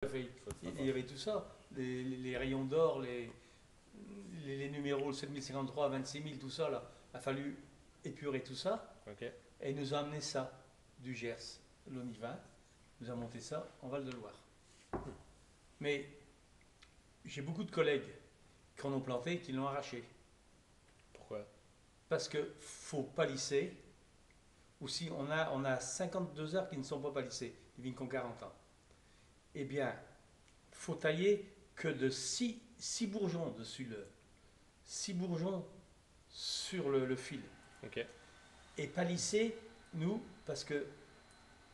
Il y avait tout ça, les rayons d'or, les numéros 7053, 26000, tout ça, là. Il a fallu épurer tout ça. OK. Et il nous a amené ça du Gers, l'Oniva, nous a monté ça en Val-de-Loire. Mais j'ai beaucoup de collègues qui en ont planté et qui l'ont arraché. Pourquoi? Parce qu'il faut palisser. Ou si on a 52 heures qui ne sont pas palissées, des vignes qui ont 40 ans. Eh bien, il faut tailler que de 6 bourgeons dessus 6 bourgeons sur le fil. OK. Et palisser, nous, parce que, vous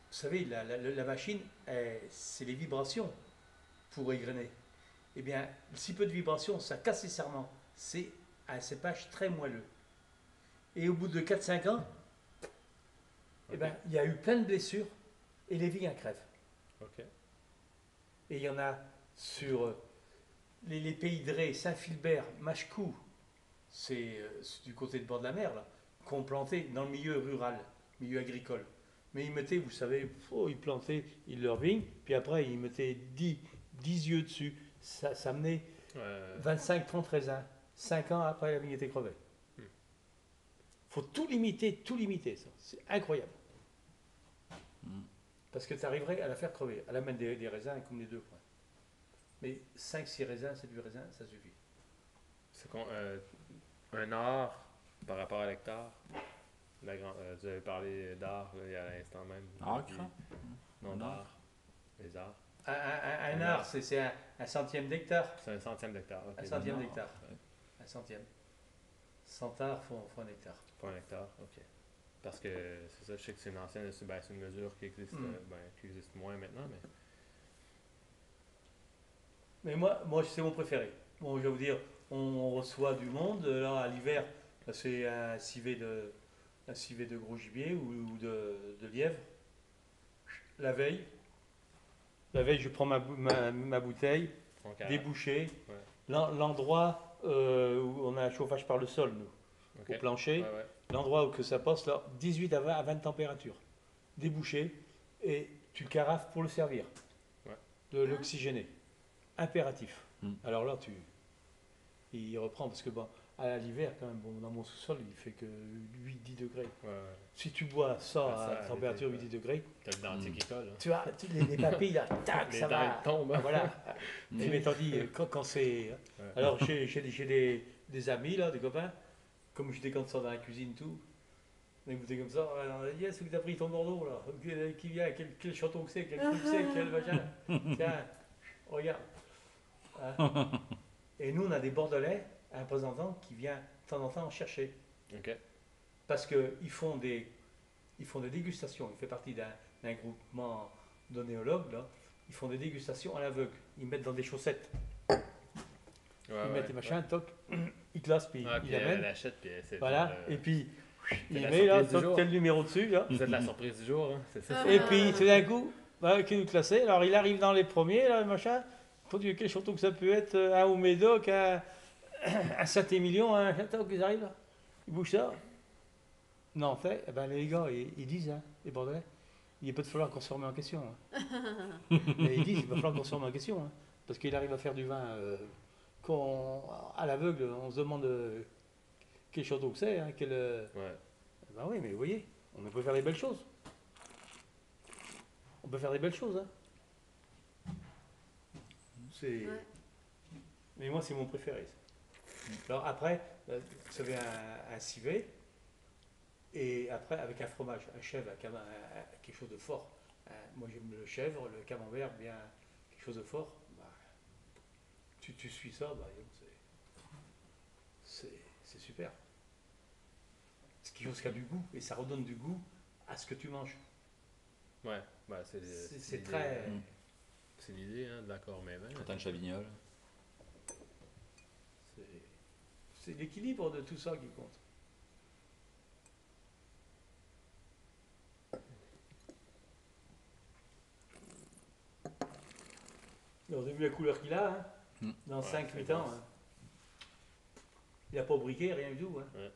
savez, la machine, c'est les vibrations pour égrener. Eh bien, si peu de vibrations, ça casse les serments. C'est un cépage très moelleux. Et au bout de 4-5 ans, eh ben, il y a eu plein de blessures et les vignes crèvent. OK. Et il y en a sur les pays de Ré, Saint-Philbert, Machecou, c'est du côté de bord de la mer, là, qu'on plantait dans le milieu rural, milieu agricole. Mais ils mettaient, vous savez, ils plantaient leurs vignes, puis après ils mettaient 10 yeux dessus. Ça menait 25-30 raisins. 5 ans après, la vigne était crevée. Faut tout limiter, ça. C'est incroyable. Parce que tu arriverais à la faire crever, à la mettre des raisins comme les deux points. Mais 5-6 raisins, c'est du raisin, ça suffit. C'est un art par rapport à l'hectare. Vous avez parlé d'art il y a l'instant même. Acre? Non, d'art. Les arts. Un art, c'est un centième d'hectare. C'est un centième d'hectare. Okay. Un centième d'hectare. Ouais. Un centième. 100 arts font un hectare. Pas un hectare, ok. Parce que c'est ça, je sais que c'est une ancienne, c'est une mesure qui existe, qui existe moins maintenant, mais. Mais moi c'est mon préféré. Bon, je vais vous dire, on reçoit du monde. Là, à l'hiver, c'est un civet de gros gibier ou de lièvre. La veille, je prends ma bouteille, débouchée. Ouais. L'endroit où on a un chauffage par le sol, nous, Okay. au plancher. Ouais. L'endroit où que ça passe, là, 18 à 20 températures. Débouché, et tu le carafes pour le servir. Ouais. De l'oxygéner. Impératif. Mm. Alors là, il reprend, parce que bon, à l'hiver, quand même, bon, dans mon sous-sol, il fait que 8-10 degrés. Ouais. Si tu bois ça Ça, à température 8-10 degrés, t'as le dentier qui colle. Hein. tu vois, les papilles, là, tac, Les ça dents va. tombent. Voilà. Mais tandis, quand c'est... Ouais. Alors, j'ai des amis, là, des copains, comme je décante ça dans la cuisine, tout, des bouteilles comme ça, on a dit, est-ce que tu as pris ton Bordeaux, là? Qui vient, quel chanton que c'est, quel truc c'est, quel machin? Tiens, regarde. Hein? Et nous, on a des Bordelais, un représentant qui vient de temps en temps en chercher. Ok. Parce qu'ils font des dégustations. Il fait partie d'un groupement d'onéologues, là. Ils font des dégustations à l'aveugle. Ils mettent dans des chaussettes. Ils mettent des machins, toc, ils classent, puis ils amènent. L'achète, puis c'est Voilà, et puis il la met là, surprise du jour. tel numéro dessus, là. Vous êtes la surprise du jour, hein? C'est ça. Et puis tout d'un coup, qui nous classait, alors il arrive dans les premiers, là, le machin. Faut dire quel chanton que ça peut être, un au Médoc, un Saint-Émilion, un chanton qu'ils arrivent là. Ils bougent ça. Non, en fait, eh ben, les gars, ils disent, hein, les Bordelais, il peut falloir qu'on se remet en question. Hein. Mais ils disent, il va falloir qu'on se remet en question. Hein, parce qu'il arrive à faire du vin à l'aveugle, on se demande quel chanton que c'est. Hein, Ouais. Ben oui, mais vous voyez, on peut faire des belles choses. On peut faire des belles choses. Hein. C'est... Ouais. Mais moi, c'est mon préféré. Ça. Alors après, vous savez, un civet, et après, avec un fromage, un chèvre, quelque chose de fort. Moi, j'aime le chèvre, le camembert, bien quelque chose de fort. Bah, tu suis ça, bah, c'est super. C'est quelque chose qui a du goût, et ça redonne du goût à ce que tu manges. Ouais, bah, c'est C'est l'idée, très... C'est l'idée, hein, de l'accord même. Quand un chavignol. C'est l'équilibre de tout ça qui compte. Vous avez vu la couleur qu'il a, hein, dans 5-8 ans. Hein. Il n'a pas briqué, rien du tout. Hein. Ouais.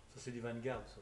Ça, c'est du Vanguard, ça.